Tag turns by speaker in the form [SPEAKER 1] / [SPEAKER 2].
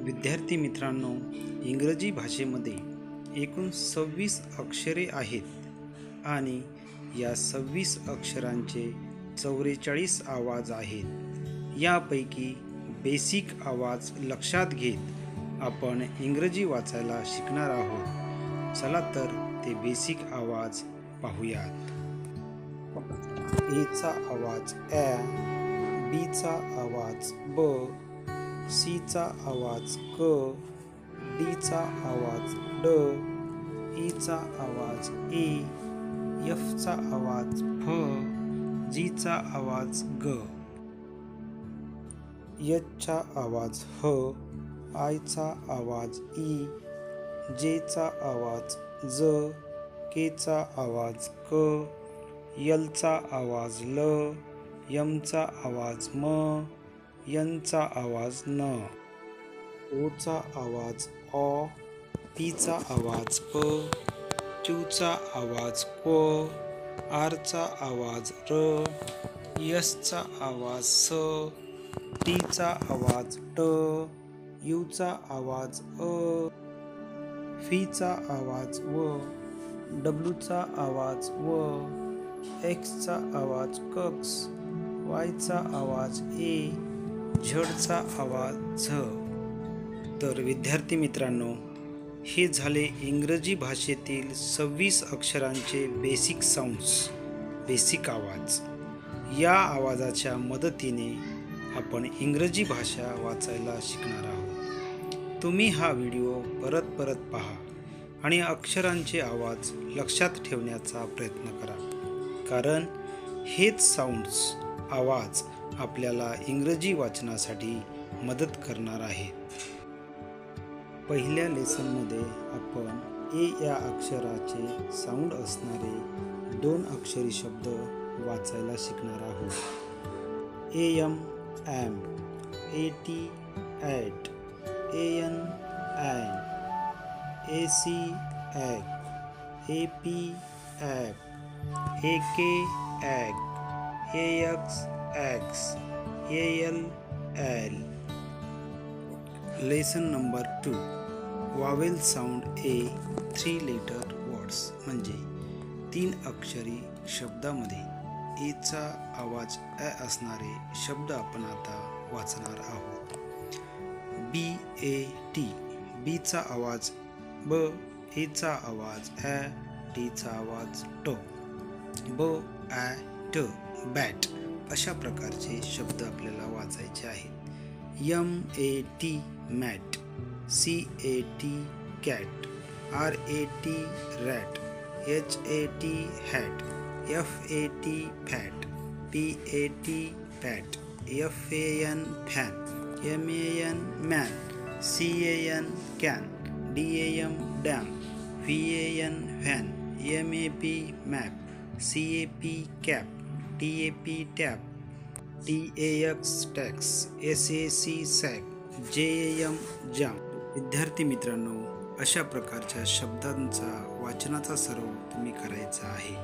[SPEAKER 1] विद्यार्थी मित्रांनो, इंग्रजी भाषेमध्ये एकूण 26 अक्षरे आहेत आणि या 26 अक्षरांचे 44 आवाज आहेत. यापैकी बेसिक आवाज लक्षात घेत आपण इंग्रजी वाचायला शिकणार आहोत. चला तर ते बेसिक आवाज पाहूयात. ए चा आवाज ॲ, बी चा आवाज ब, सी चा आवाज क, डी चा आवाज ड, ई चा आवाज ए, एफ चा आवाज फ, जी चा आवाज ग, एच चा आवाज ह, आय चा आवाज ई, जे चा आवाज ज, के चा आवाज क, यल चा आवाज ल, यम चा आवाज म, यन चा आवाज न, ओ चा आवाज ऑ, पी चा आवाज प, क्यू चा आवाज क्व, आर चा आवाज र, एस चा आवाज स, टी चा आवाज ट, यू चा आवाज अ, फी चा आवाज व, डब्ल्यू चा आवाज व, एक्स चा आवाज कक्स, वाय चा आवाज ए, झड चा आवाज झ. तर विद्यार्थी मित्रांनो, हे झाले इंग्रजी भाषेतील 26 अक्षरांचे बेसिक साऊंड्स, बेसिक आवाज. या आवाजाच्या मदतीने आपण इंग्रजी भाषा वाचायला शिकणार आहोत. तुम्ही हा व्हिडिओ परत पहा आणि अक्षरांचे आवाज लक्षात ठेवण्याचा प्रयत्न करा, कारण हेच साऊंड्स, आवाज आपल्याला इंग्रजी वाचनासाठी मदत करणार आहेत. पहिल्या लेसनमध्ये आपण ए या अक्षराचे साऊंड असणारे 2 अक्षरी शब्द वाचायला शिकणार आहोत. M am, AT at, N an, AC ag, AP ap, AK ag, AX ax, L al. Lesson number 2, vowel sound A 3 letter words, म्हणजे 3 अक्षरी शब्दामध्ये ए चा आवाज ॲ असणारे शब्द आपण आता वाचणार आहोत. बी ए टी, बी चा आवाज ब, ए चा आवाज ॲ, टी चा आवाज ट, ब ॲ ट, बॅट. अशा प्रकारचे शब्द आपल्याला वाचायचे आहेत. M A T mat, C A T cat, R A T rat, H A T hat, F A T fat, P A T pat, F A N fan, M A N man, C A N can, D A M dam, V A N van, M A P map, C A P cap, T A P tap, T A X tax, S A C sack, J A M जाम. विद्यार्थी मित्रांनो, अशा प्रकारच्या शब्दांचा वाचनाचा सराव तुम्ही करायचा आहे.